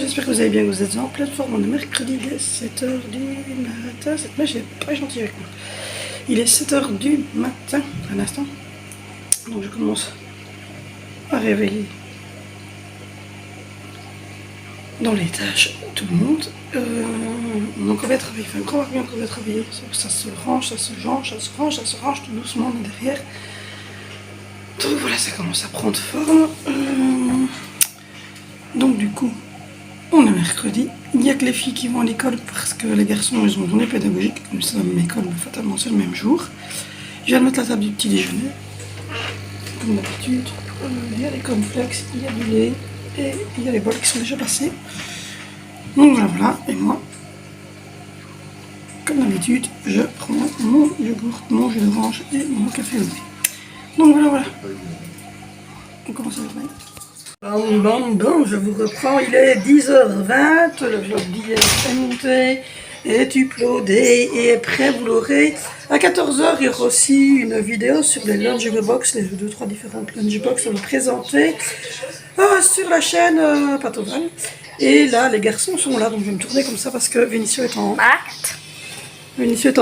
j'espère que vous allez bien, que vous êtes en pleine forme. On est mercredi, il est 7h du matin. Cette mèche est pas gentille avec moi. Il est 7h du matin, un instant. Donc je commence à réveiller dans les tâches tout le monde. On a encore bien travaillé, enfin un gros barbie encore bien travaillé. Ça se range, ça se range, ça se range, ça se range tout doucement on est derrière. Donc voilà, ça commence à prendre forme. Donc du coup, on est mercredi. Il n'y a que les filles qui vont à l'école parce que les garçons ils ont une journée pédagogique. Comme c'est dans la même école, mais fatalement c'est le même jour. Je viens de mettre la table du petit déjeuner. Comme d'habitude, il y a les cornflakes, il y a du lait et il y a les bols qui sont déjà passés. Donc voilà, et moi, comme d'habitude, je prends mon yogourt, mon jus d'orange et mon café au lait. Donc voilà. On commence à le mettre. Bon, je vous reprends, il est 10h20, le vlog d'hier est monté, est uploadé et est prêt, vous l'aurez. À 14h, il y aura aussi une vidéo sur les lunchbox, les 2-3 différentes lunchbox à vous présenter sur la chaîne Patoval. Et là, les garçons sont là, donc je vais me tourner comme ça parce que Vinicio est en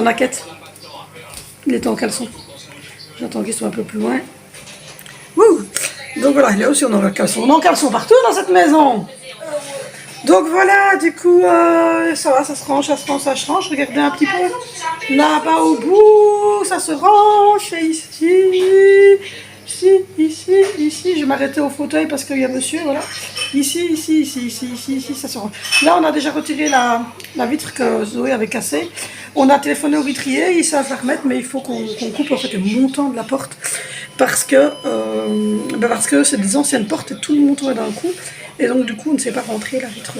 maquette. Il est en caleçon. J'attends qu'ils soient un peu plus loin. Wouh! Donc voilà, il est aussi en caleçon. On est en caleçon partout dans cette maison. Donc voilà, du coup, ça va, ça se range. Regardez un petit peu. Là-bas au bout, ça se range. Et ici. Je vais m'arrêter au fauteuil parce qu'il y a monsieur, voilà. Ici, ça se range. Là, on a déjà retiré la vitre que Zoé avait cassée. On a téléphoné au vitrier, ils savent la remettre, mais il faut qu'on coupe en fait le montant de la porte. Parce que c'est des anciennes portes et tout le montant est d'un coup. Et donc du coup on ne sait pas rentrer la vitre.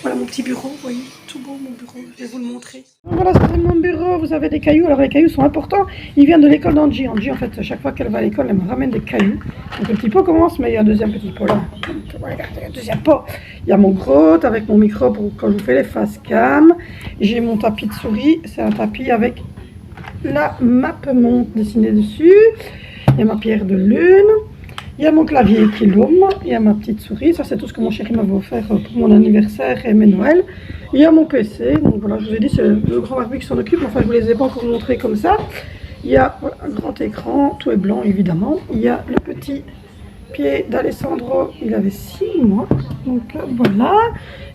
Voilà mon petit bureau, vous voyez, tout beau mon bureau, je vais vous le montrer. Voilà, c'est mon bureau, vous avez des cailloux, alors les cailloux sont importants. Ils viennent de l'école d'Angie. Angie en fait, à chaque fois qu'elle va à l'école, elle me ramène des cailloux. Donc le petit pot commence, mais il y a un deuxième petit pot là. Regardez, il y a un deuxième pot. Il y a mon grotte avec mon micro pour quand je vous fais les face cam. J'ai mon tapis de souris, c'est un tapis avec la map monde dessinée dessus. Il y a ma pierre de lune, il y a mon clavier qui l'ouvre, il y a ma petite souris, ça c'est tout ce que mon chéri m'avait offert pour mon anniversaire et mes Noël. Il y a mon PC, donc voilà, je vous ai dit, c'est le grand barbie qui s'en occupe, enfin je ne vous les ai pas encore montrés comme ça. Il y a voilà, un grand écran, tout est blanc évidemment. Il y a le petit pied d'Alessandro, il avait 6 mois, donc voilà.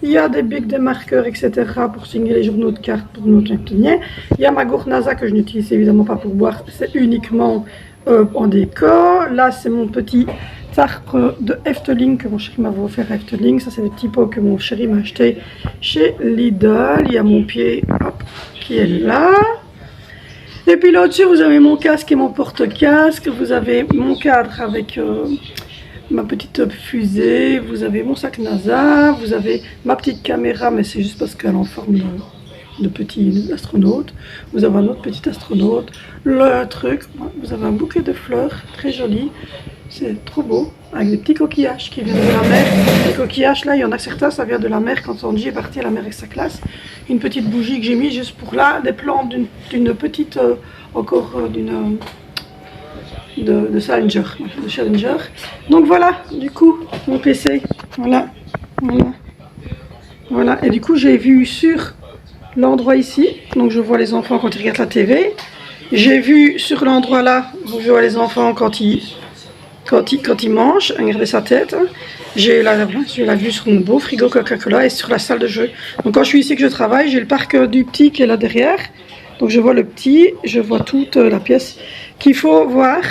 Il y a des bics, des marqueurs, etc. pour signer les journaux de cartes pour nos tenir. Il y a ma gournasa que je n'utilise évidemment pas pour boire, c'est uniquement en décor. Là c'est mon petit tartre de Efteling que mon chéri m'avait offert à Efteling. Ça c'est le petit pot que mon chéri m'a acheté chez Lidl. Il y a mon pied hop, qui est là. Et puis là au-dessus vous avez mon casque et mon porte-casque. Vous avez mon cadre avec ma petite fusée. Vous avez mon sac NASA. Vous avez ma petite caméra, mais c'est juste parce qu'elle est en forme de petit astronaute. Vous avez un autre petit astronaute. Le truc, vous avez un bouquet de fleurs très joli. C'est trop beau. Avec des petits coquillages qui viennent de la mer. Les coquillages là, il y en a certains, ça vient de la mer quand Angie est partie à la mer avec sa classe. Une petite bougie que j'ai mis juste pour là. Des plantes d'une petite, de Challenger. De Challenger. Donc voilà, du coup, mon PC. Voilà. Et du coup, j'ai vu sur l'endroit ici, donc je vois les enfants quand ils regardent la TV. J'ai vu sur l'endroit là, je vois les enfants quand ils mangent, regarder sa tête. J'ai la vue sur mon beau frigo Coca-Cola et sur la salle de jeu. Donc quand je suis ici que je travaille, j'ai le parc du petit qui est là derrière. Donc je vois le petit, je vois toute la pièce qu'il faut voir.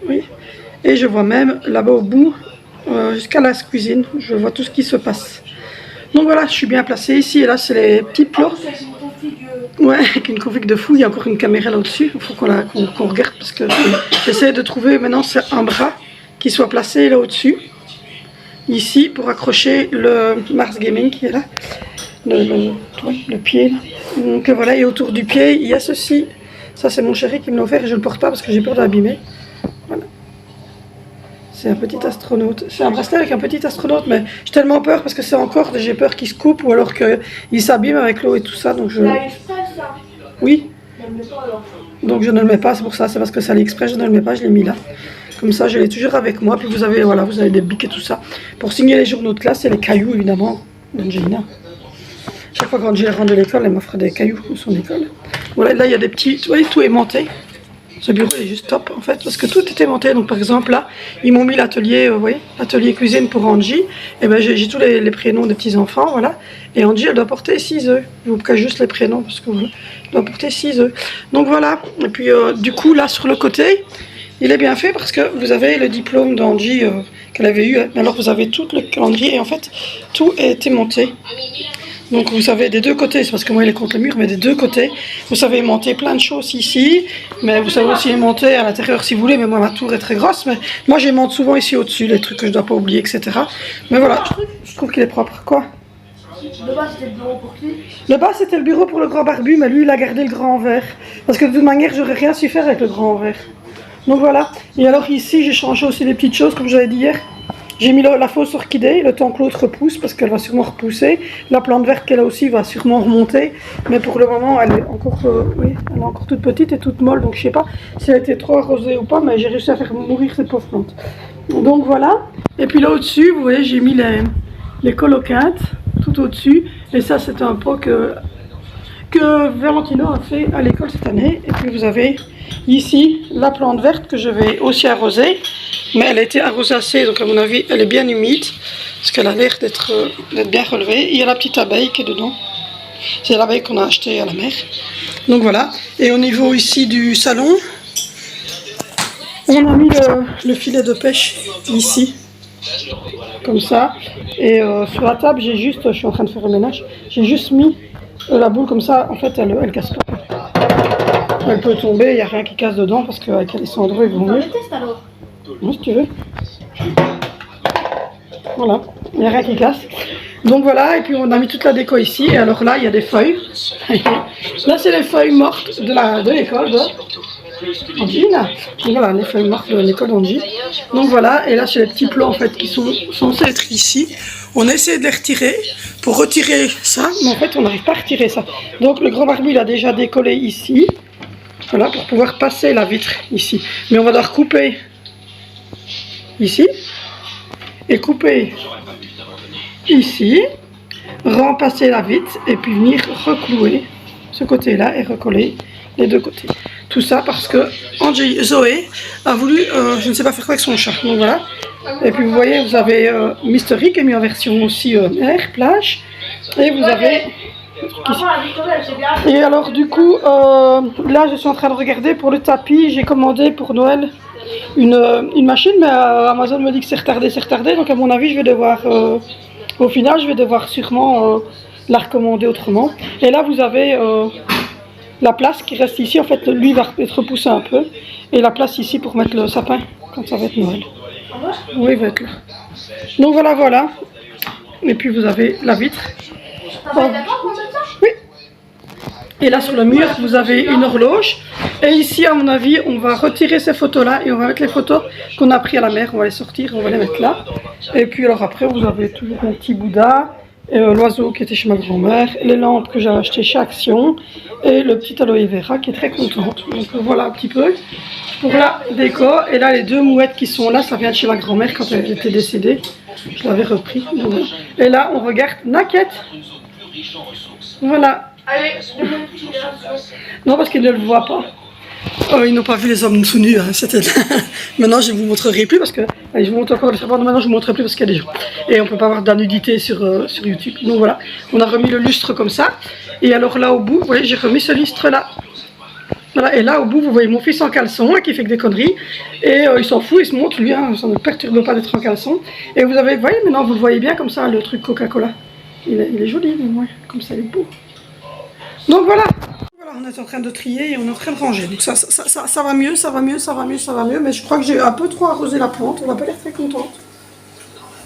Oui. Et je vois même là-bas au bout, jusqu'à la cuisine, je vois tout ce qui se passe. Donc voilà, je suis bien placée ici et là c'est les petits plots. Ouais, avec une config de fou, il y a encore une caméra là au-dessus, il faut qu'on regarde parce que j'essaie de trouver, maintenant c'est un bras qui soit placé là au-dessus, ici pour accrocher le Mars Gaming qui est là, le pied là. Donc voilà, et autour du pied il y a ceci, ça c'est mon chéri qui me l'a offert et je ne le porte pas parce que j'ai peur d'abîmer. Voilà. C'est un petit astronaute. C'est un bracelet avec un petit astronaute, mais j'ai tellement peur parce que c'est encore, j'ai peur qu'il se coupe ou alors qu'il s'abîme avec l'eau et tout ça. Donc je... Oui. Donc je ne le mets pas, c'est pour ça, c'est parce que c'est AliExpress, je ne le mets pas, je l'ai mis là. Comme ça, je l'ai toujours avec moi. Puis vous avez, voilà, vous avez des bics et tout ça. Pour signer les journaux de classe et les cailloux, évidemment. d'Angelina. Chaque fois qu'Angie rentre de l'école, elle m'offre des cailloux de son école. Voilà, là il y a des petits, vous voyez, tout est monté. Ce bureau est juste top en fait, parce que tout était monté. Donc par exemple là, ils m'ont mis l'atelier, vous voyez, l'atelier cuisine pour Angie. Et ben j'ai tous les prénoms des petits enfants, voilà. Et Angie, elle doit porter 6 œufs. Je vous cache juste les prénoms parce que voilà, elle doit porter 6 œufs. Donc voilà. Et puis du coup là sur le côté, il est bien fait parce que vous avez le diplôme d'Angie qu'elle avait eu. Alors vous avez tout le calendrier et en fait tout a été monté. Donc vous savez des deux côtés, c'est parce que moi il est contre le mur, mais des deux côtés, vous savez monter plein de choses ici, mais vous savez aussi monter à l'intérieur si vous voulez, mais moi ma tour est très grosse, mais moi je monte souvent ici au-dessus, les trucs que je dois pas oublier, etc. Mais voilà, je trouve qu'il est propre. Quoi? Le bas c'était le bureau pour qui? Le bas c'était le bureau pour le grand barbu, mais lui il a gardé le grand verre, parce que de toute manière j'aurais rien su faire avec le grand verre. Donc voilà, et alors ici j'ai changé aussi les petites choses comme j'avais dit hier. J'ai mis la fausse orchidée, le temps que l'autre repousse, parce qu'elle va sûrement repousser. La plante verte qu'elle a aussi va sûrement remonter. Mais pour le moment, elle est encore, oui, elle est encore toute petite et toute molle. Donc je sais pas si elle a été trop arrosée ou pas, mais j'ai réussi à faire mourir cette pauvre plante. Donc voilà. Et puis là au-dessus, vous voyez, j'ai mis les coloquintes tout au-dessus. Et ça, c'est un pot que Valentino a fait à l'école cette année. Et puis vous avez ici la plante verte que je vais aussi arroser. Mais elle a été arrosée assez, donc à mon avis, elle est bien humide. Parce qu'elle a l'air d'être bien relevée. Il y a la petite abeille qui est dedans. C'est l'abeille qu'on a achetée à la mer. Donc voilà. Et au niveau ici du salon, on a mis le filet de pêche ici. Comme ça. Et sur la table, j'ai juste, je suis en train de faire le ménage, j'ai juste mis la boule comme ça. En fait, elle casse pas. Elle peut tomber, il n'y a rien qui casse dedans parce qu'avec Alessandro, ils vont mieux. Oui, si tu veux. Voilà, il n'y a rien qui casse. Donc voilà, et puis on a mis toute la déco ici. Et alors là, il y a des feuilles. Là, c'est les feuilles mortes de l'école d'Angie. Donc voilà, les feuilles mortes de l'école d'Angie. Donc voilà, et là, c'est les petits plants en fait qui sont censés être ici. On a essayé de les retirer pour retirer ça, mais en fait, on n'arrive pas à retirer ça. Donc le grand barbu, il a déjà décollé ici. Voilà, pour pouvoir passer la vitre ici. Mais on va devoir couper ici et couper ici, remplacer la vitre et puis venir reclouer ce côté là et recoller les deux côtés. Tout ça parce que Zoé a voulu, je ne sais pas faire quoi avec son chat. Donc voilà. Et puis vous voyez, vous avez Mystery qui est mis en version aussi mer, plage. Et vous avez... Et alors du coup, là je suis en train de regarder pour le tapis. J'ai commandé pour Noël une machine, mais Amazon me dit que c'est retardé, donc à mon avis je vais devoir, au final je vais devoir sûrement la recommander autrement. Et là vous avez la place qui reste ici, en fait lui va être repoussé un peu, et la place ici pour mettre le sapin quand ça va être Noël. Oui, il va être là. Donc voilà, et puis vous avez la vitre. Oui. Et là sur le mur vous avez une horloge. Et ici à mon avis on va retirer ces photos là et on va mettre les photos qu'on a prises à la mer. On va les sortir, on va les mettre là. Et puis alors après vous avez toujours mon petit Bouddha, l'oiseau qui était chez ma grand-mère, les lampes que j'ai achetées chez Action et le petit aloe vera qui est très contente. Donc voilà un petit peu pour la déco. Et là les deux mouettes qui sont là, ça vient de chez ma grand-mère quand elle était décédée. Je l'avais repris. Et là on regarde Naquette. Voilà. Allez, non, parce qu'ils ne le voient pas. Oh, ils n'ont pas vu les hommes tout nus. Hein. Maintenant, je ne vous montrerai plus parce que... Allez, je vous montre encore le serpent. Maintenant, je ne vous montrerai plus parce qu'il y a des gens. Et on ne peut pas avoir de la nudité sur YouTube. Donc voilà, on a remis le lustre comme ça. Et alors là, au bout, vous voyez, j'ai remis ce lustre-là. Voilà, et là, au bout, vous voyez mon fils en caleçon, hein, qui fait que des conneries. Et il s'en fout, il se montre, lui, hein, ça ne perturbe pas d'être en caleçon. Et vous avez, vous voyez, maintenant, vous le voyez bien comme ça, le truc Coca-Cola. Il est joli, mais ouais, comme ça, il est beau. Donc voilà, on est en train de trier et on est en train de ranger. Donc ça va mieux, ça va mieux. Mais je crois que j'ai un peu trop arrosé la plante. Elle n'a pas l'air très contente.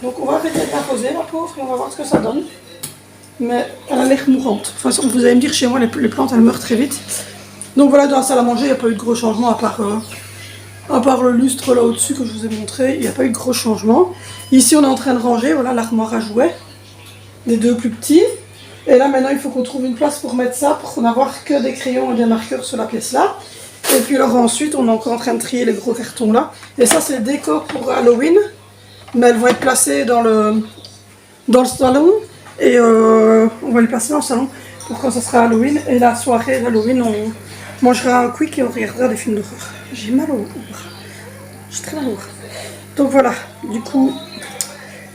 Donc on va arrêter d'arroser la pauvre et on va voir ce que ça donne. Mais elle a l'air mourante. De toute façon, vous allez me dire, chez moi, les plantes, elles meurent très vite. Donc voilà, dans la salle à manger, il n'y a pas eu de gros changement à part le lustre là au-dessus que je vous ai montré. Il n'y a pas eu de gros changement. Ici, on est en train de ranger. Voilà, l'armoire à jouets. Les deux plus petits. Et là maintenant il faut qu'on trouve une place pour mettre ça, pour n'avoir que des crayons et des marqueurs sur la pièce là. Et puis alors ensuite on est encore en train de trier les gros cartons là. Et ça c'est le décor pour Halloween. Mais elles vont être placées dans le salon. Et on va le passer dans le salon pour quand ça sera Halloween. Et la soirée d'Halloween, on mangera un quick et on regardera des films d'horreur. J'ai mal au bras. J'ai très mal au bras. Donc voilà, du coup,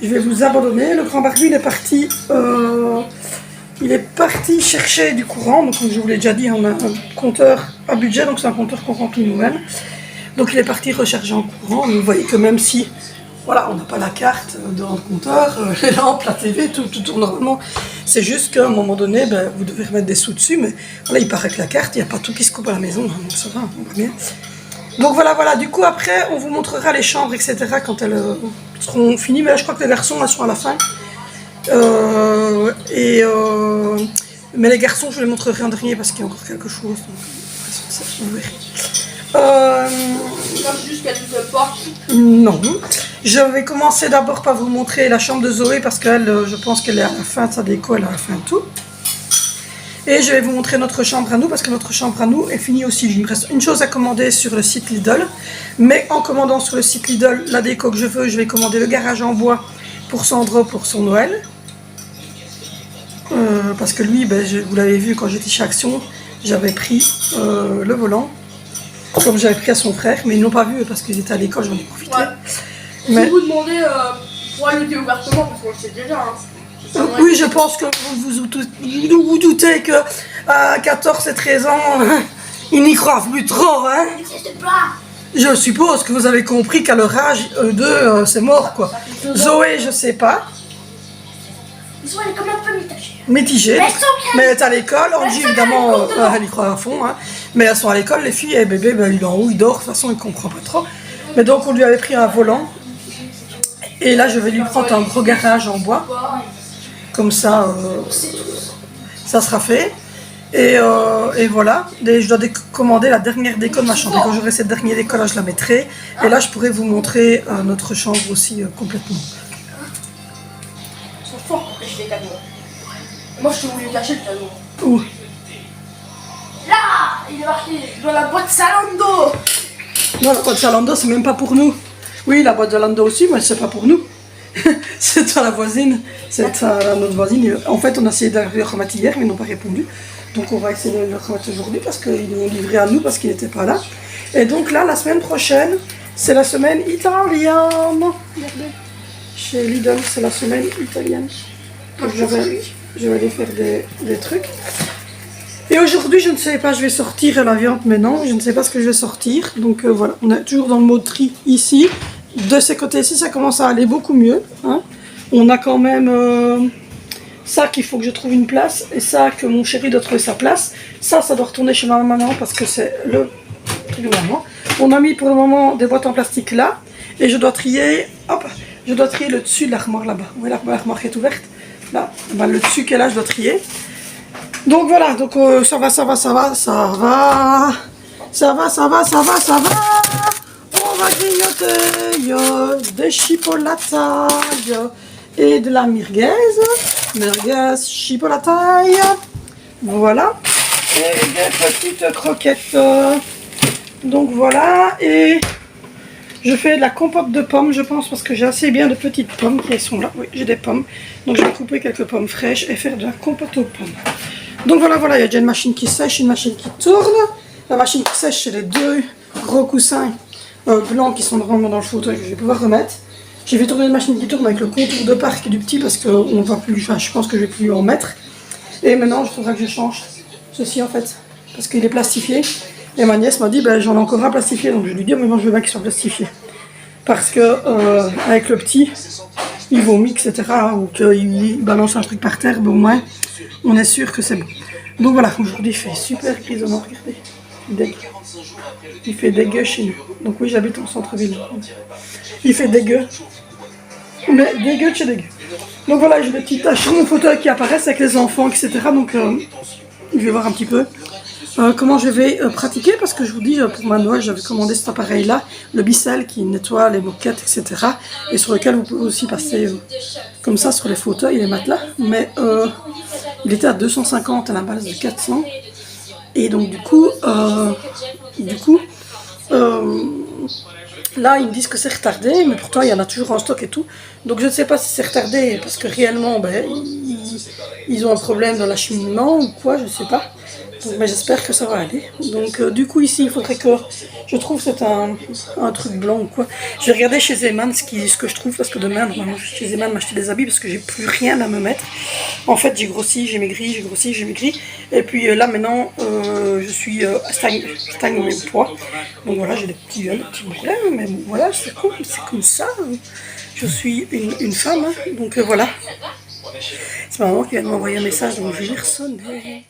je vais vous abandonner. Le grand Barbie, il est parti chercher du courant. Donc comme je vous l'ai déjà dit, on a un compteur à budget, donc c'est un compteur qu'on remplit nous-mêmes. Donc il est parti recharger en courant. Mais vous voyez que même si, voilà, on n'a pas la carte dans le compteur, les lampes, la TV, tout tourne normalement. C'est juste qu'à un moment donné, ben, vous devez remettre des sous dessus. Mais voilà, il paraît que la carte, il n'y a pas tout qui se coupe à la maison. Hein, donc ça va, on va bien. Donc voilà, du coup après on vous montrera les chambres, etc. quand elles seront finies. Mais là je crois que les garçons elles sont à la fin. Mais les garçons je les montrerai en dernier parce qu'il y a encore quelque chose. Donc, vous verrez. Jusqu'à 12 portes. Non. Je vais commencer d'abord par vous montrer la chambre de Zoé parce qu'elle, je pense qu'elle est à la fin de sa déco, elle est à la fin de tout. Et je vais vous montrer notre chambre à nous, parce que notre chambre à nous est finie aussi. Il me reste une chose à commander sur le site Lidl. Mais en commandant sur le site Lidl la déco que je veux, je vais commander le garage en bois pour Sandro pour son Noël. Parce que lui, ben, vous l'avez vu quand j'étais chez Action, j'avais pris le volant, comme j'avais pris à son frère. Mais ils ne l'ont pas vu parce qu'ils étaient à l'école, j'en ai profité. Ouais. Mais... Si vous demandez pour le ouvertement, parce qu'on le sait déjà. Hein. Oui, je pense que vous doutez que à 14 et 13 ans, ils n'y croient plus trop, hein. Je suppose que vous avez compris qu'à leur âge, eux deux, c'est mort, quoi. Zoé, je sais pas. Zoé, elle est comme un peu mitigée. Mitigée. Mais elle est à l'école, Angie, évidemment, elle y croit à fond, hein. Mais elles sont à l'école, les filles, et bébé, ben, il est en haut, il dort, de toute façon, il comprend pas trop. Mais donc, on lui avait pris un volant. Et là, je vais lui prendre un gros garage en bois. Comme ça, ça sera fait. Et voilà. Et je dois commander la dernière déco de ma chambre. Et quand j'aurai cette dernière déco là, je la mettrai. Et là, je pourrai vous montrer notre chambre aussi complètement. Ils sont forts pour cacher les cadeaux. Moi, je te voulais cacher le cadeau. Où? Là, il est marqué dans la boîte Zalando. Non, la boîte Zalando, c'est même pas pour nous. Oui, la boîte Zalando aussi, mais c'est pas pour nous. C'est à la voisine, c'est à notre voisine. En fait, on a essayé de le remettre hier, mais ils n'ont pas répondu. Donc, on va essayer de le remettre aujourd'hui parce qu'ils l'ont livré à nous parce qu'il n'était pas là. Et donc là, la semaine prochaine, c'est la semaine italienne. Regardez, chez Lidl, c'est la semaine italienne. Donc, je vais aller faire des trucs. Et aujourd'hui, je ne sais pas, je vais sortir la viande, mais non, je ne sais pas ce que je vais sortir. Donc voilà, on est toujours dans le mode tri ici. De ces côtés-ci, ça commence à aller beaucoup mieux. Hein. On a quand même ça qu'il faut que je trouve une place. Et ça que mon chéri doit trouver sa place. Ça doit retourner chez ma maman parce que c'est le truc de maman. On a mis pour le moment des boîtes en plastique là. Et je dois trier, hop, je dois trier le dessus de l'armoire là-bas. Vous voyez, l'armoire qui est ouverte. Là, ben, le dessus qui est là, je dois trier. Donc voilà, donc ça va. On va grignoter des chipolatas et de la merguez chipolataille. Voilà. Et des petites croquettes. Donc voilà. Et je fais de la compote de pommes, je pense, parce que j'ai assez bien de petites pommes qui sont là. Oui, j'ai des pommes. Donc je vais couper quelques pommes fraîches et faire de la compote aux pommes. Donc voilà, il y a déjà une machine qui sèche, une machine qui tourne. La machine qui sèche, c'est les deux gros coussins blancs qui sont normalement dans le fauteuil que je vais pouvoir remettre. J'ai fait tourner une machine qui tourne avec le contour de parc du petit parce qu'on va plus, enfin, je pense que je vais plus en mettre. Et maintenant, il faudra que je change ceci en fait, parce qu'il est plastifié. Et ma nièce m'a dit, ben, j'en ai encore un plastifié, donc je lui dis, mais moi je veux bien qu'il soit plastifié. Parce que avec le petit, il vomit, etc. Ou qu'il balance un truc par terre, ben, au moins, on est sûr que c'est bon. Donc voilà, aujourd'hui il fait super grisonnant, regardez. Dégueu. Il fait dégueu chez nous. Donc oui, j'habite en centre-ville. Il fait dégueu. Mais dégueu de chez dégueu. Donc voilà, j'ai des petites taches sur mon fauteuil qui apparaissent avec les enfants, etc. Donc je vais voir un petit peu comment je vais pratiquer. Parce que je vous dis, pour ma Noël, j'avais commandé cet appareil-là, le Bissell qui nettoie les moquettes, etc. Et sur lequel vous pouvez aussi passer comme ça sur les fauteuils et les matelas. Mais il était à 250 à la base de 400. Et donc du coup Là, ils me disent que c'est retardé, mais pourtant, il y en a toujours en stock et tout. Donc, je ne sais pas si c'est retardé parce que réellement, ben, ils ont un problème dans l'acheminement ou quoi, je ne sais pas. Donc, mais j'espère que ça va aller. Donc, du coup, ici, il faudrait que je trouve c'est un truc blanc ou quoi. Je vais regarder chez Zeman ce que je trouve parce que demain, normalement, je vais chez Zeman m'acheter des habits parce que j'ai plus rien à me mettre. En fait, j'ai grossi, j'ai maigri, j'ai grossi, j'ai maigri. Et puis là, maintenant, je suis stagne au même poids. Donc voilà, j'ai des petits problèmes, mais voilà, c'est cool, c'est comme ça. Je suis une femme, hein. Donc voilà. C'est ma maman qui vient de m'envoyer un message, donc je vais lire sonner.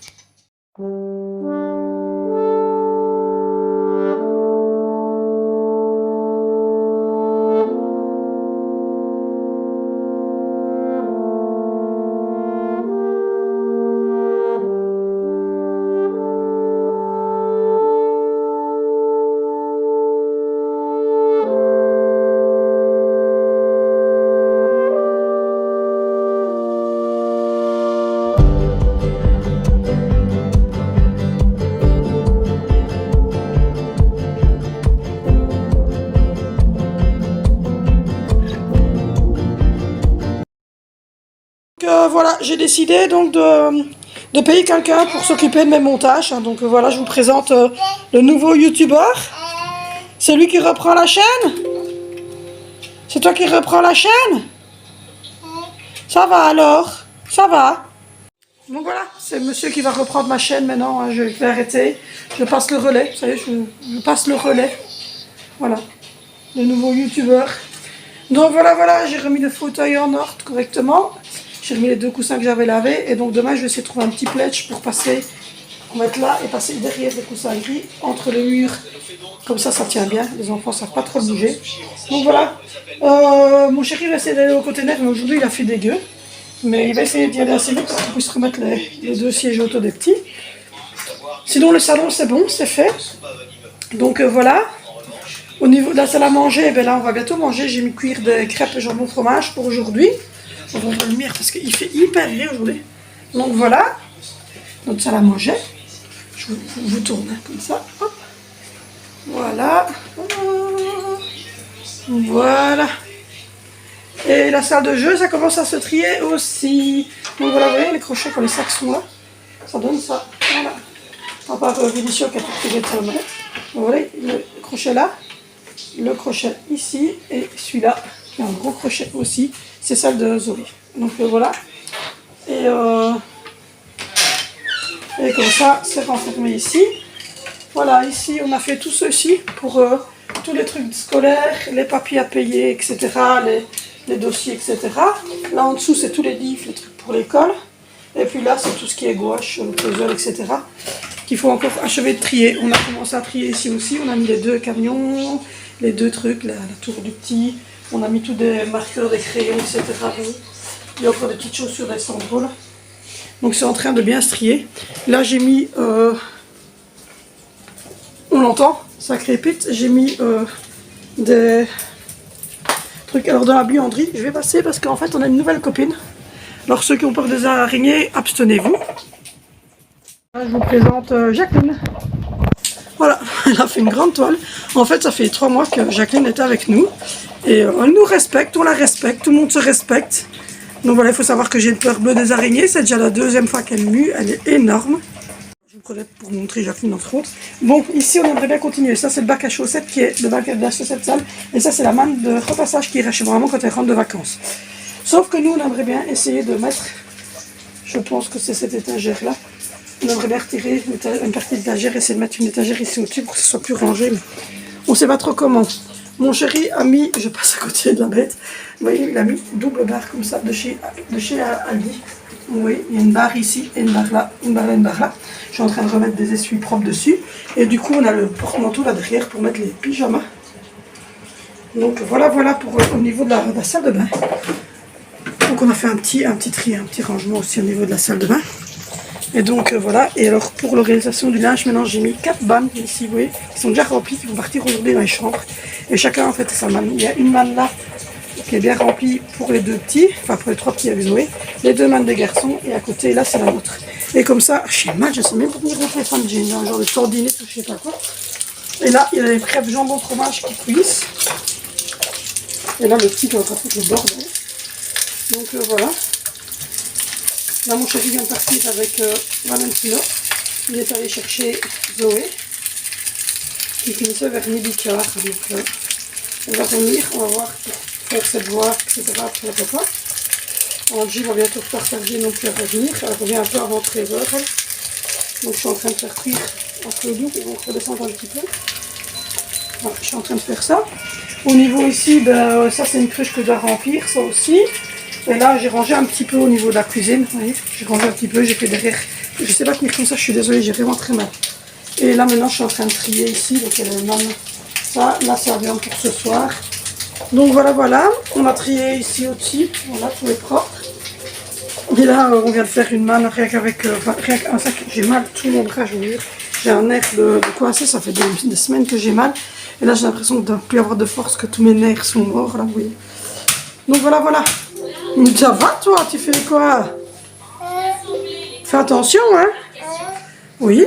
Voilà, j'ai décidé donc de payer quelqu'un pour s'occuper de mes montages. Hein. Donc voilà, je vous présente le nouveau youtubeur. C'est lui qui reprend la chaîne. C'est toi qui reprends la chaîne. Ça va alors. Ça va. Donc voilà, c'est monsieur qui va reprendre ma chaîne maintenant. Hein. Je vais arrêter. Je passe le relais. Vous savez, je passe le relais. Voilà, le nouveau youtubeur. Donc voilà, j'ai remis le fauteuil en ordre correctement. J'ai remis les 2 coussins que j'avais lavés. Et donc demain, je vais essayer de trouver un petit pledge pour passer, pour mettre là et passer derrière les coussins gris entre les murs. Comme ça tient bien. Les enfants ne savent pas trop bouger. Donc voilà. Mon chéri va essayer d'aller au côté net, mais aujourd'hui, il a fait dégueu. Mais il va essayer d'y aller assez vite pour qu'il puisse remettre les 2 sièges auto des petits. Sinon, le salon, c'est bon, c'est fait. Donc voilà. Au niveau de la salle à manger, ben là, on va bientôt manger. J'ai mis cuire des crêpes et jambon fromage pour aujourd'hui. On va ouvrir la lumière parce qu'il fait hyper gai aujourd'hui. Donc voilà, notre salle à manger. Je vous tourne comme ça. Hop. Voilà. Voilà. Et la salle de jeu, ça commence à se trier aussi. Donc voilà, vous voyez les crochets quand les sacs sont là. Ça donne ça. Voilà. À part Vénicio qui a tout tiré de sa manette. Vous voyez le crochet là, le crochet ici et celui-là qui a un gros crochet aussi. C'est celle de Zoé. Donc voilà. Et comme ça, c'est renfermé ici. Voilà, ici, on a fait tout ceci pour tous les trucs scolaires, les papiers à payer, etc. Les dossiers, etc. Là, en dessous, c'est tous les livres, les trucs pour l'école. Et puis là, c'est tout ce qui est gouache, le puzzle, etc. Qu'il faut encore achever de trier. On a commencé à trier ici aussi. On a mis les 2 camions, les 2 trucs, la tour du petit. On a mis tous des marqueurs, des crayons, etc. Il y a encore des petites choses sur des sandroles. Donc c'est en train de bien se trier. Là j'ai mis... on l'entend, ça crépite. J'ai mis des trucs. Alors dans la buanderie, je vais passer parce qu'en fait on a une nouvelle copine. Alors ceux qui ont peur des araignées, abstenez-vous. Là, je vous présente Jacqueline. Voilà, elle a fait une grande toile. En fait, ça fait 3 mois que Jacqueline était avec nous. Et elle nous respecte, on la respecte, tout le monde se respecte. Donc voilà, il faut savoir que j'ai une peur bleue des araignées. C'est déjà la 2e fois qu'elle mue, elle est énorme. Je vous prenais pour montrer Jacqueline entre autres. Bon, ici on aimerait bien continuer. Ça c'est le bac à chaussettes qui est le bac à la chaussette sale. Et ça c'est la manne de repassage qui est chez vraiment quand elle rentre de vacances. Sauf que nous on aimerait bien essayer de mettre, je pense que c'est cette étagère là. On aimerait bien retirer une partie de l'étagère, essayer de mettre une étagère ici au-dessus pour que ce soit plus rangé. Mais on ne sait pas trop comment. Mon chéri a mis, je passe à côté de la bête, vous voyez, il a mis double barre comme ça de chez Aldi. Vous voyez, il y a une barre ici et une barre là, une barre là, une barre là. Je suis en train de remettre des essuies propres dessus. Et du coup, on a le porte-manteau là derrière pour mettre les pyjamas. Donc voilà pour au niveau de la salle de bain. Donc on a fait un petit tri, un petit rangement aussi au niveau de la salle de bain. Et donc voilà, et alors pour l'organisation du linge, maintenant j'ai mis 4 bandes ici, vous voyez, qui sont déjà remplies, qui vont partir aujourd'hui dans les chambres. Et chacun en fait sa manne. Il y a une manne là qui est bien remplie pour les 2 petits, enfin pour les 3 petits avec Zoé, les 2 mannes des garçons, et à côté là c'est la nôtre. Et comme ça, je sais mal, je sais même pas venir au téléphone, j'ai un genre de tendinite ou je sais pas quoi. Et là, il y a les crêpes jambon fromage qui cuisent. Et là, le petit doit pas foutre le bordel. Donc voilà. Là, mon chéri vient de partir avec Valentino. Il est allé chercher Zoé, qui finissait vers midi quart. Donc elle va venir, on va voir pour faire cette voie, etc. pour le repas. Angie va bientôt pas tarder non plus à revenir. Elle revient un peu avant 13h. Donc je suis en train de faire cuire un peu d'eau, ils vont redescendre un petit peu. Voilà, je suis en train de faire ça. Au niveau ici, ben, ça c'est une cruche que je dois remplir, ça aussi. Et là j'ai rangé un petit peu au niveau de la cuisine. Vous voyez, j'ai rangé un petit peu, j'ai fait derrière. Je sais pas tenir comme ça, je suis désolée, j'ai vraiment très mal. Et là maintenant je suis en train de trier ici, donc il y a le même. Ça, là ça vient pour ce soir. Donc voilà, voilà, on a trié ici aussi, voilà, tout est propre. Et là, on vient de faire une manne rien qu'avec un sac. J'ai mal tout mon bras, je veux dire. J'ai un nerf de coincé, ça fait des semaines que j'ai mal. Et là, j'ai l'impression de ne plus avoir de force, que tous mes nerfs sont morts, là, vous voyez. Donc voilà, voilà. Ça va, toi, tu fais quoi? Fais attention, hein. Oui.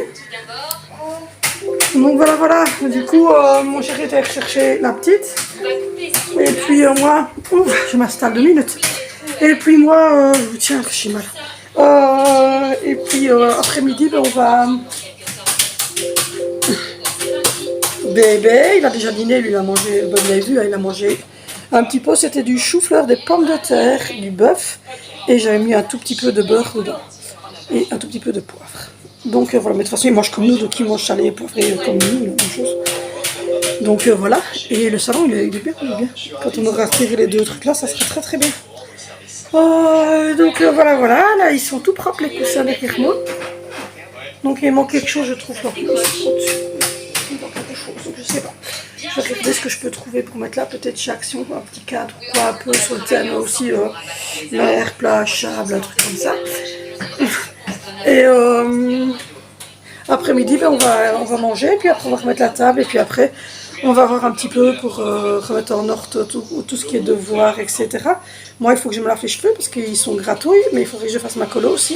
Donc voilà, voilà. Du coup, mon chéri était rechercher la petite. Et puis moi, je m'installe 2 minutes. Et puis moi, tiens, j'ai mal. Et puis après-midi, ben, on va... Bébé, il a déjà dîné, lui, il a mangé, ben, vous l'avez vu, hein, il a mangé un petit peu, c'était du chou-fleur, des pommes de terre, du bœuf, et j'avais mis un tout petit peu de beurre dedans, et un tout petit peu de poivre. Donc voilà, mais de toute façon, il mange comme nous, donc il mange salé et poivré comme nous, la même chose. Donc voilà, et le salon, il est bien, il est bien. Quand on aura retiré les 2 trucs là, ça sera très très bien. Donc voilà, voilà, là ils sont tout propres les coussins derrière moi. Donc il manque quelque chose, je trouve, là. Il manque quelque chose, je sais pas. Je vais regarder ce que je peux trouver pour mettre là, peut-être chez Action, un petit cadre ou quoi, un peu sur le thème aussi, mer, plage, sable, un truc comme ça. Et après-midi, ben, on va manger, puis après on va remettre la table, et puis après on va voir un petit peu pour remettre en ordre tout ce qui est devoir, etc. Moi, il faut que je me lave les cheveux parce qu'ils sont gratouilles, mais il faudrait que je fasse ma colo aussi.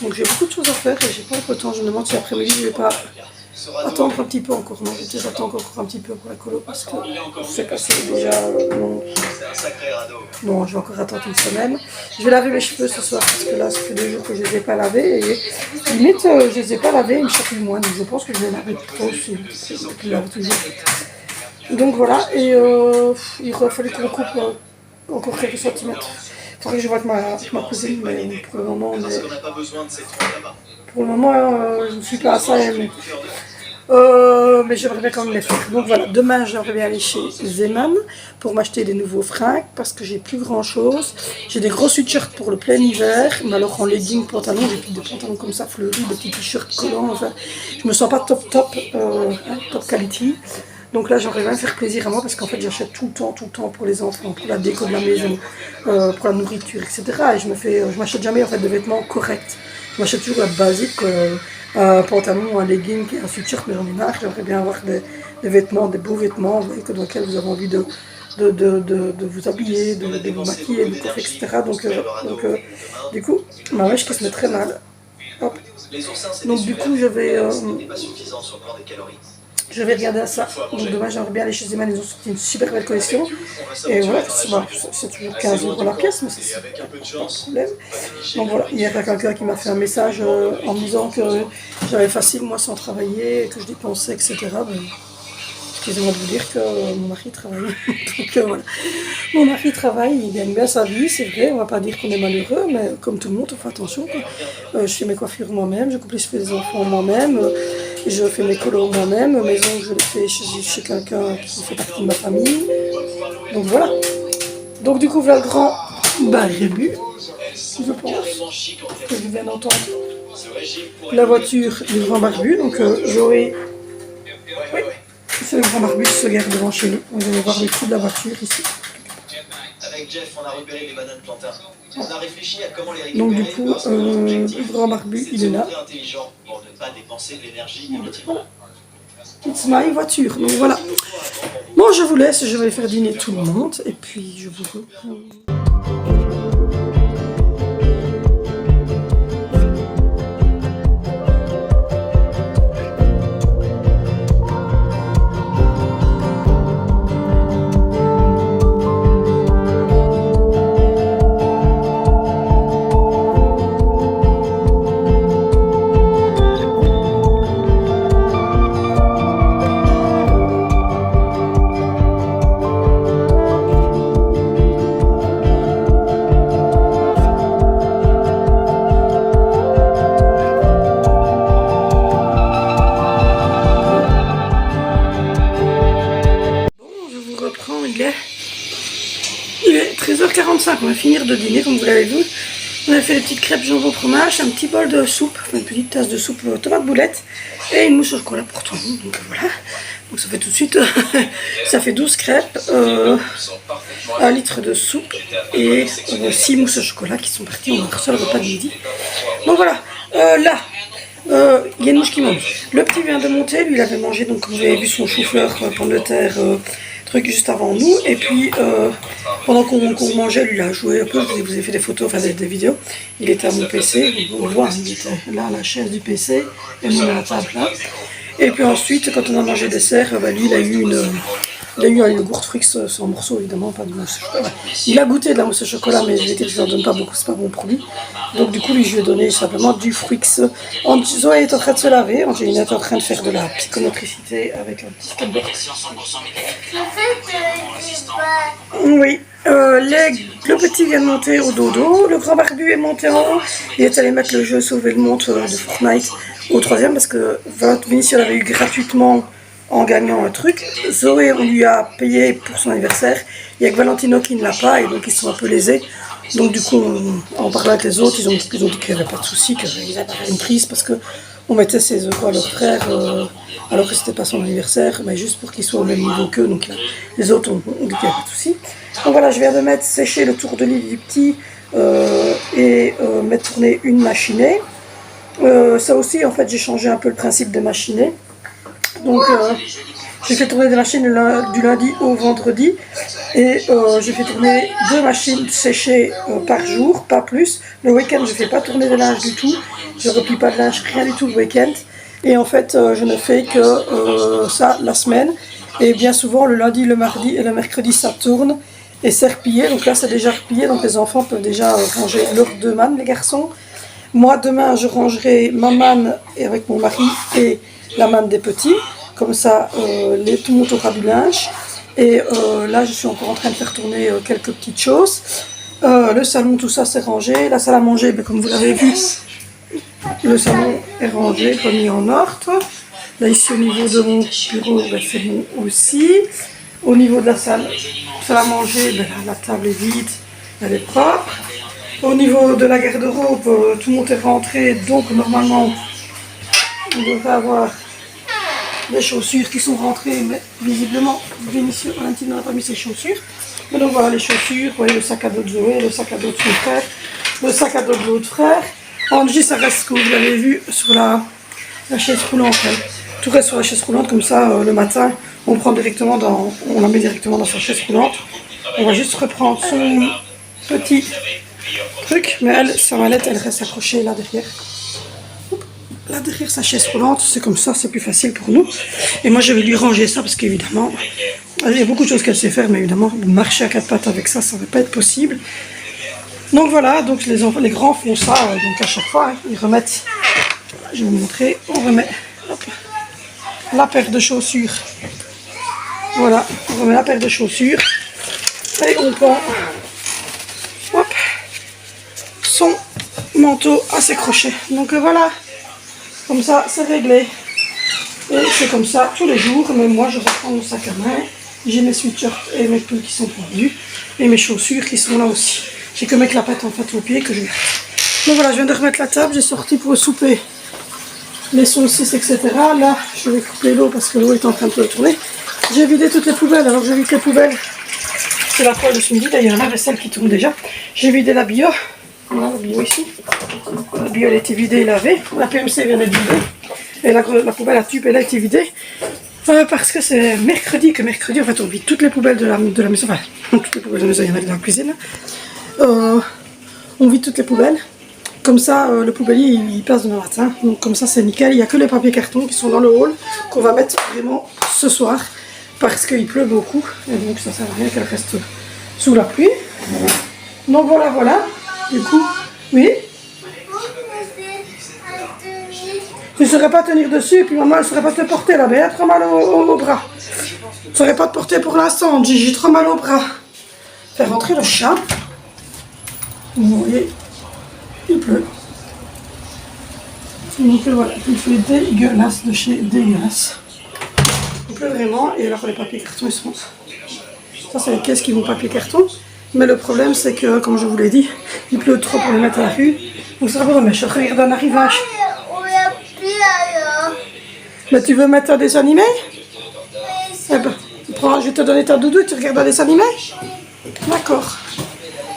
Donc j'ai beaucoup de choses à faire et j'ai pas beaucoup de temps. Je me demande si après-midi je vais pas attendre un petit peu encore. Non, j'attends encore un petit peu pour la colo parce que c'est passé déjà. Non, je vais encore attendre une semaine. Je vais laver mes cheveux ce soir parce que là, ça fait 2 jours que je ne les ai pas lavés. Et limite, je ne les ai pas lavés, ils me chatouillent moins. Donc je pense que je vais laver trop aussi. Je lave toujours. Donc voilà, et il aurait fallu qu'on coupe encore quelques centimètres. Il faudrait que je vois avec ma cousine, mais pour le moment, je ne suis pas à ça. Mais j'aimerais bien quand même les faire. Donc voilà, demain j'aimerais bien aller chez Zeman pour m'acheter des nouveaux fringues parce que j'ai plus grand chose. J'ai des gros sweatshirts pour le plein hiver, mais alors en legging, pantalon, j'ai plus de pantalons comme ça fleuris, des petits t-shirts collants. Enfin, je me sens pas top quality. Donc là, j'aimerais bien faire plaisir à moi parce qu'en fait, j'achète tout le temps pour les enfants, pour la déco de la maison, pour la nourriture, etc. Et je m'achète jamais en fait de vêtements corrects. Je m'achète toujours la basique, un pantalon, un legging, un sweatshirt, mais j'en ai marre. J'aimerais bien avoir des vêtements, des beaux vêtements, dans lesquels vous avez envie de vous habiller, de vous maquiller, de coiffer, etc. Donc, du coup, ma mèche qui se met très mal. Hop. Donc du coup, je vais regarder ça. Donc demain, j'aimerais bien aller chez Zeman, ils ont sorti une super belle collection. Et voilà, c'est toujours 15 € la pièce, mais c'est pas de problème. Donc voilà, hier, il y a quelqu'un qui m'a fait un message en me disant que j'avais facile, moi, sans travailler, que je dépensais, etc. Ben, excusez-moi de vous dire que mon mari travaille. Donc voilà. Mon mari travaille, il gagne bien sa vie, c'est vrai, on va pas dire qu'on est malheureux, mais comme tout le monde, on fait attention. Je fais mes coiffures moi-même, je coupe les cheveux des enfants moi-même, je fais mes colos moi-même, mes ongles je les fais chez quelqu'un qui fait partie de ma famille. Donc voilà. Donc du coup, voilà le grand barbu, je pense, que je viens d'entendre. La voiture du grand barbu, donc Joey. Oui. C'est le grand barbu qui se gare devant chez nous. On va voir les trous de la voiture ici. Avec Jeff, on a repéré les bananes plantains. On a réfléchi à comment les récupérer. Donc du coup, le grand barbu, il est là. Intelligent pour ne pas dépenser de l'énergie inutilement. It's my voiture. Donc voilà. Bon, je vous laisse. Je vais faire dîner tout le monde. Et puis, je vous reprends. on va finir de dîner, comme vous l'avez vu. On a fait des petites crêpes jambon fromage, un petit bol de soupe, enfin une petite tasse de soupe tomate boulette et une mousse au chocolat pour tout le monde. Donc voilà, donc ça fait tout de suite, ça fait 12 crêpes, 1 litre de soupe et 6 mousses au chocolat qui sont parties. On a reçu le repas de midi. Donc voilà, là, il y a une mouche qui mange. Le petit vient de monter, lui il avait mangé, donc comme vous avez vu, son chou-fleur, pomme de terre, truc juste avant nous. Et puis pendant qu'on mangeait, lui il a joué un peu, je vous ai fait des photos, enfin des vidéos. Il était à mon PC, on voit, il était là à la chaise du PC, et nous à la table là. Et puis ensuite, quand on a mangé dessert, lui il a eu un yogourt Frix sans morceau, évidemment, pas de mousse au chocolat. Il a goûté de la mousse au chocolat, mais je lui ai dit que je ne donne pas beaucoup, c'est pas bon pour lui. Donc du coup, lui, je lui ai donné simplement du Frix. Zoé est en train de se laver, Angelina est en train de faire de la psychomotricité avec un petit skateboard. Oui, le petit vient de monter au dodo, le grand barbu est monté en haut, il est allé mettre le jeu Sauver le monde de Fortnite au 3e parce que Vinicius l'avait eu gratuitement en gagnant un truc. Zoé, on lui a payé pour son anniversaire. Il n'y a que Valentino qui ne l'a pas et donc ils sont un peu lésés. Donc du coup, en parlant avec les autres, ils ont dit qu'il n'y avait pas de souci, qu'ils avaient une prise parce qu'on mettait ses euros à leur frère alors que c'était pas son anniversaire, mais juste pour qu'il soit au même niveau qu'eux. Donc les autres ont dit qu'il n'y avait pas de souci. Donc voilà, je viens de mettre sécher le tour de lit du petit et mettre tourner une machinée. Ça aussi, en fait, j'ai changé un peu le principe des machinés. Donc j'ai fait tourner des machines du lundi au vendredi et j'ai fait tourner 2 machines séchées par jour, pas plus. Le week-end je ne fais pas tourner de linge du tout, je ne replie pas de linge, rien du tout le week-end. Et en fait je ne fais que ça la semaine. Et bien souvent le lundi, le mardi et le mercredi ça tourne et c'est replié. Donc là c'est déjà replié, donc les enfants peuvent déjà ranger leurs 2 mannes, les garçons. Moi demain je rangerai ma manne avec mon mari et la manne des petits. Comme ça, tout le monde aura du linge. Et là, je suis encore en train de faire tourner quelques petites choses. Le salon, tout ça, c'est rangé. La salle à manger, ben, comme vous l'avez vu, le salon est rangé, remis en ordre. Là, ici, au niveau de mon bureau, ben, c'est bon aussi. Au niveau de la salle à manger, ben, là, la table est vide, elle est propre. Au niveau de la garde-robe, tout le monde est rentré. Donc, normalement, on devrait avoir les chaussures qui sont rentrées, mais visiblement, Valentino n'a pas mis ses chaussures. Mais donc voilà les chaussures, vous voyez le sac à dos de Zoé, le sac à dos de son frère, le sac à dos de l'autre frère. Angie, ça reste, comme vous l'avez vu, sur la chaise roulante. Tout reste sur la chaise roulante, comme ça, le matin, on la met directement dans sa chaise roulante. On va juste reprendre son petit truc, mais elle, sa mallette, elle reste accrochée là derrière. Là derrière sa chaise roulante, c'est comme ça, c'est plus facile pour nous. Et moi je vais lui ranger ça parce qu'évidemment, il y a beaucoup de choses qu'elle sait faire, mais évidemment, marcher à 4 pattes avec ça, ça ne va pas être possible. Donc voilà, donc les grands font ça, donc à chaque fois, ils remettent, je vais vous montrer, on remet hop, la paire de chaussures. Voilà, on remet la paire de chaussures et on prend hop, son manteau à ses crochets. Donc voilà. Comme ça, c'est réglé. Et c'est comme ça tous les jours. Mais moi, je reprends mon sac à main. J'ai mes sweatshirts et mes pulls qui sont pendus. Et mes chaussures qui sont là aussi. J'ai que mes clapettes en fait aux pieds que je garde. Donc voilà, je viens de remettre la table. J'ai sorti pour souper les saucisses, etc. Là, je vais couper l'eau parce que l'eau est en train de tourner. J'ai vidé toutes les poubelles. Alors, je vide les poubelles. C'est la poêle de ce midi. D'ailleurs, la vaisselle qui tourne déjà. J'ai vidé la bio. Voilà, la bio ici. La bio, elle a été vidée et lavée. La PMC vient d'être vidée. Et la poubelle à tube, elle a été vidée. Parce que c'est mercredi, en fait, on vide toutes les poubelles de la maison. Enfin, toutes les poubelles de la maison, il y en a dans la cuisine. On vide toutes les poubelles. Comme ça, le poubellier, il passe demain matin. Donc comme ça, c'est nickel. Il n'y a que les papiers cartons qui sont dans le hall qu'on va mettre vraiment ce soir. Parce qu'il pleut beaucoup. Et donc, ça sert à rien qu'elle reste sous la pluie. Donc voilà. Du coup, oui. Tu ne saurais pas tenir dessus et puis maman, elle ne saurait pas te porter là, mais elle a trop mal au bras. Tu ne saurais pas te porter pour l'instant, j'ai trop mal au bras. Faire rentrer le chat. Vous voyez, il pleut. Donc voilà, il fait dégueulasse de chez dégueulasse. Il pleut vraiment et alors les papiers cartons ils sont. Ça c'est les caisses qui vont papier carton. Mais le problème, c'est que, comme je vous l'ai dit, il pleut trop pour les mettre à la rue. Donc ça va pas, mais je regarde un arrivage. Mais tu veux mettre un dessin animé? Eh ben, je vais te donner ta doudou et tu regardes un dessin animé? D'accord.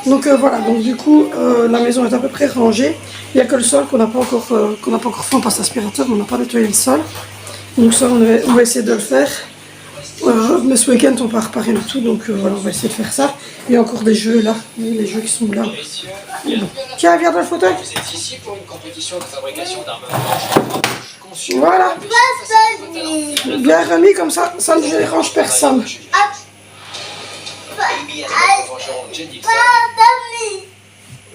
Donc voilà, donc du coup, la maison est à peu près rangée. Il n'y a que le sol qu'on n'a pas encore fait. On passe l'aspirateur, mais on n'a pas nettoyé le sol. Donc ça, on va essayer de le faire. Mais ce week-end, on va réparer le tout, donc voilà, on va essayer de faire ça. Il y a encore des jeux là, oui, les jeux qui sont là. Mais bon. Tiens, viens dans le fauteuil. C'est ici pour une compétition de fabrication d'armements. Voilà. Bien remis comme ça ne dérange personne.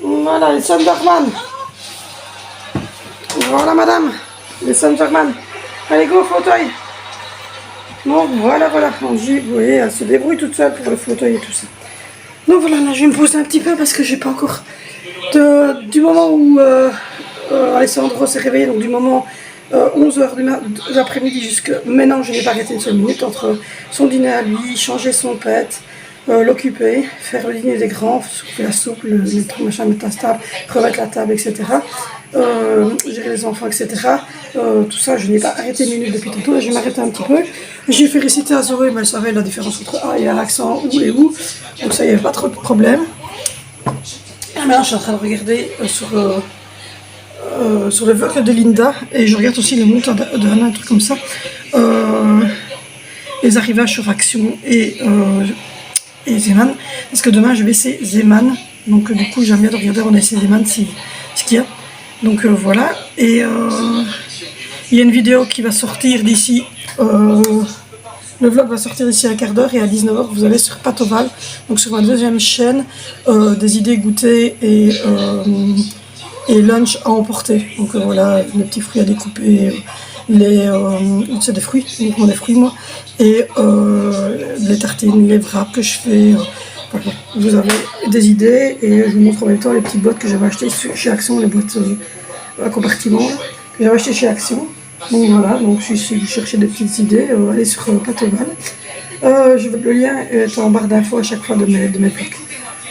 Voilà, les Sunderman. Voilà, madame. Les Sunderman. Allez, go au fauteuil. Donc voilà, vous voyez, elle se débrouille toute seule pour le fauteuil et tout ça. Donc voilà, là je vais me poser un petit peu parce que j'ai pas encore du moment où Alessandro s'est réveillé, donc du moment 11h de l'après-midi jusqu'à maintenant, je n'ai pas arrêté une seule minute entre son dîner à lui, changer son pet, l'occuper, faire le dîner des grands, faire la soupe, le truc machin, mettre la table, remettre la table, etc. Gérer les enfants, etc. Tout ça, je n'ai pas arrêté une minute depuis tantôt, je vais m'arrêter un petit peu. J'ai fait réciter à Zoé, mais elle savait la différence entre A et l'accent où et où, donc ça, il n'y avait pas trop de problème. Et maintenant, je suis en train de regarder sur le vlog de Linda, et je regarde aussi le montant de Anna, un truc comme ça, les arrivages sur Action et Zeman, parce que demain je vais essayer Zeman, donc du coup j'aime bien de regarder on essaie Zeman ce qu'il y a, donc voilà, et il y a une vidéo qui va sortir d'ici, le vlog va sortir d'ici un quart d'heure, et à 19h vous allez sur Patoval, donc sur ma deuxième chaîne, des idées goûtées et lunch à emporter, donc voilà, les petits fruits à découper, c'est des fruits, uniquement des fruits moi, et les tartines, les wraps que je fais, voilà. Vous avez des idées, et je vous montre en même temps les petites boîtes que j'avais achetées chez Action, les boîtes à compartiment que j'avais achetées chez Action. Donc voilà, donc si vous cherchez des petites idées, allez sur Patoval. Le lien est en barre d'infos à chaque fois de mes vlogs.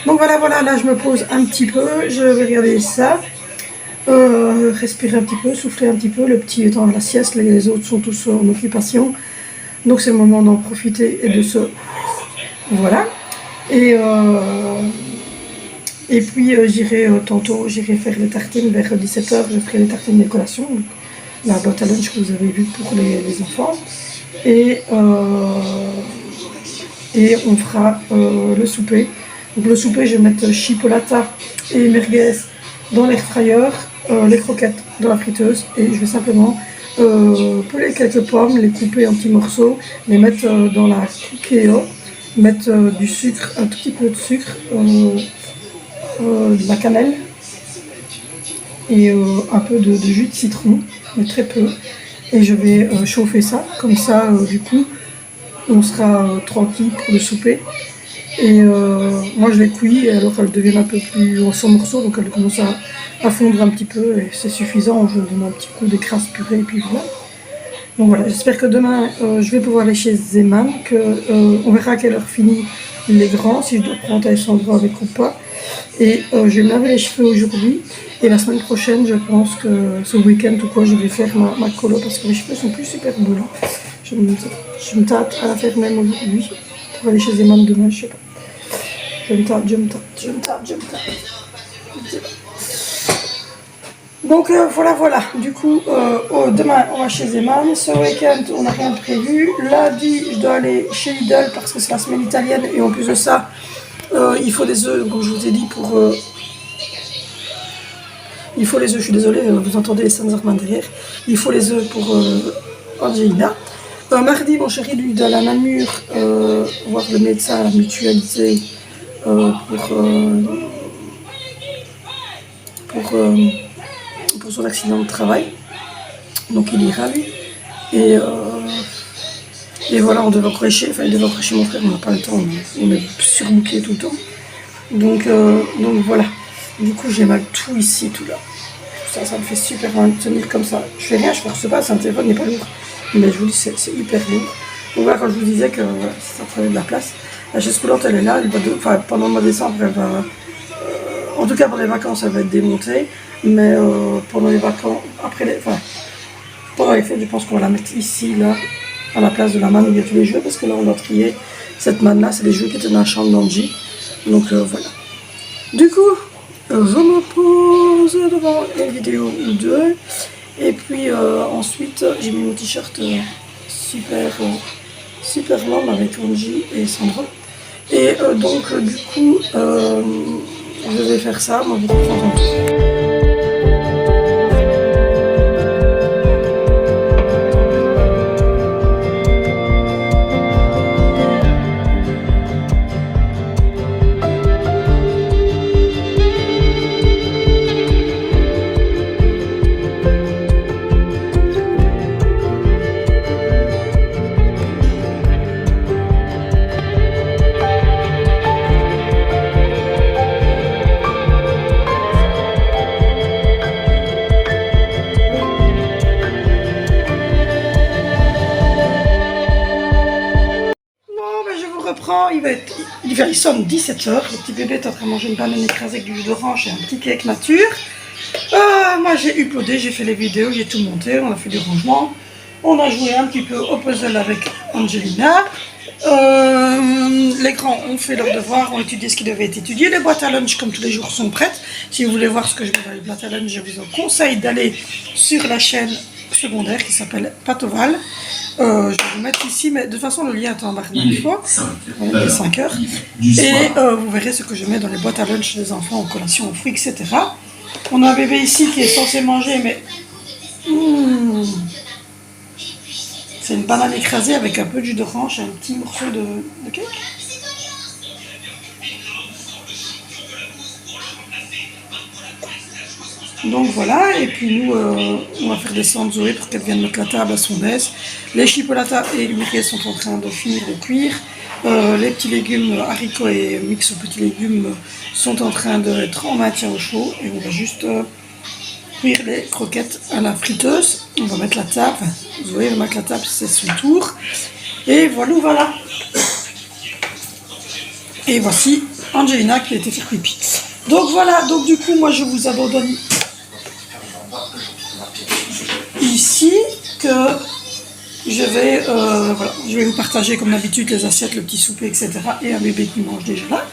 Donc voilà, là je me pose un petit peu, je vais regarder ça. Respirer un petit peu, souffler un petit peu, le petit étant à la sieste, les autres sont tous en occupation, donc c'est le moment d'en profiter et de se... Voilà, et puis tantôt j'irai faire les tartines vers 17h, je ferai les tartines des collations, la boîte à lunch que vous avez vue pour les enfants, et on fera le souper. Donc le souper, je vais mettre chipolata et merguez dans l'air fryer, les croquettes dans la friteuse, et je vais simplement peler quelques pommes, les couper en petits morceaux, les mettre dans la cookéo, mettre du sucre, un tout petit peu de sucre, de la cannelle et un peu de jus de citron, mais très peu, et je vais chauffer ça, comme ça du coup on sera tranquille pour le souper. Et moi je l'ai cuit, alors elle devient un peu plus en morceaux, donc elle commence à fondre un petit peu, et c'est suffisant. Je donne un petit coup d'écrase purée, et puis voilà. Donc voilà, j'espère que demain je vais pouvoir aller chez Zeman, on verra à quelle heure finit les grands, si je dois prendre Alessandro avec ou pas. Et je vais me laver les cheveux aujourd'hui, et la semaine prochaine je pense que ce week-end ou quoi, je vais faire ma colo, parce que les cheveux sont plus super beaux là. Je me tâte à la faire même aujourd'hui, pour aller chez Zeman demain, je sais pas. Je me tâte. Donc voilà. Du coup, demain on va chez Zeman. Ce week-end on n'a rien de prévu. Lundi je dois aller chez Lidl parce que c'est la semaine italienne, et en plus de ça, il faut des œufs, comme je vous ai dit, pour... il faut les œufs, je suis désolée, vous entendez les Sunderman derrière. Il faut les œufs pour Angelina. Mardi, mon chéri, lui, de la Namur, voir le médecin mutualisé pour son accident de travail. Donc il ira, lui. Et voilà, on devait encore chez mon frère, on n'a pas le temps, on est surbooké tout le temps. Donc voilà. Du coup, j'ai mal tout ici, tout là. Ça me fait super mal de tenir comme ça. Je fais rien, je force pas, c'est un téléphone, il n'est pas lourd. Mais je vous dis, c'est hyper lourd. Donc voilà, quand je vous disais que voilà, ça prenait de la place. La chaise roulante, elle est là. Pendant le mois de décembre, elle va... en tout cas, pour les vacances, elle va être démontée. Mais pendant les vacances, pendant les fêtes, je pense qu'on va la mettre ici, là, à la place de la manne où il y a tous les jeux. Parce que là, on a trié cette manne-là. C'est les jeux qui étaient dans la chambre d'Angie. Donc, voilà. Du coup, je me pose devant une vidéo ou deux. Et puis ensuite, j'ai mis mon t-shirt super mom avec Angie et Sandra. Et donc, du coup, je vais faire ça. Moi, je vous reprends tantôt. Il sonne 17h, le petit bébé est en train de manger une banane écrasée avec du jus d'orange et un petit cake nature. Moi j'ai uploadé, j'ai fait les vidéos, j'ai tout monté, on a fait du rangement. On a joué un petit peu au puzzle avec Angelina. Les grands ont fait leurs devoirs, ont étudié ce qui devait être étudié. Les boîtes à lunch, comme tous les jours, sont prêtes. Si vous voulez voir ce que je mets dans les boîtes à lunch, je vous conseille d'aller sur la chaîne secondaire qui s'appelle Patoval. Je vais vous mettre ici, mais de toute façon le lien est en barre d'infos. Il est 5h. Et vous verrez ce que je mets dans les boîtes à lunch des enfants en collation, aux fruits, etc. On a un bébé ici qui est censé manger, mais c'est une banane écrasée avec un peu de jus d'orange et un petit morceau de cake. Donc voilà, et puis nous, on va faire descendre Zoé pour qu'elle vienne mettre la table à son aise. Les chipolatas et le mireille sont en train de finir de cuire. Les petits légumes, haricots et mix aux petits légumes sont en train d'être en maintien au chaud. Et on va juste cuire les croquettes à la friteuse. On va mettre la table, Zoé va mettre la table, c'est son tour. Et voilà. Et voici Angelina qui a été faire pipi. Donc voilà, donc du coup moi je vous abandonne ici que je vais vous partager comme d'habitude les assiettes, le petit souper, etc. et un bébé qui mange déjà là.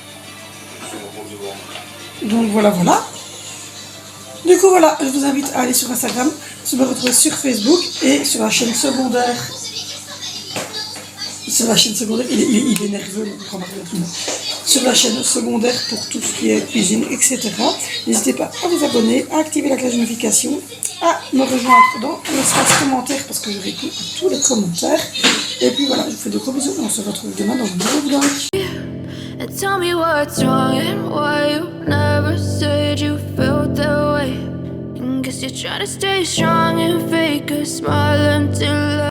Donc voilà. Du coup voilà, je vous invite à aller sur Instagram, se me retrouver sur Facebook et sur la chaîne secondaire. Il est nerveux, sur la chaîne secondaire pour tout ce qui est cuisine, etc. N'hésitez pas à vous abonner, à activer la cloche de notification, à me rejoindre dans l'espace commentaire parce que je réponds à tous les commentaires. Et puis voilà, je vous fais de gros bisous et on se retrouve demain dans une nouvelle vidéo. And tell me what's wrong and why you never said you felt that way. And guess you're trying to stay strong and fake a smile until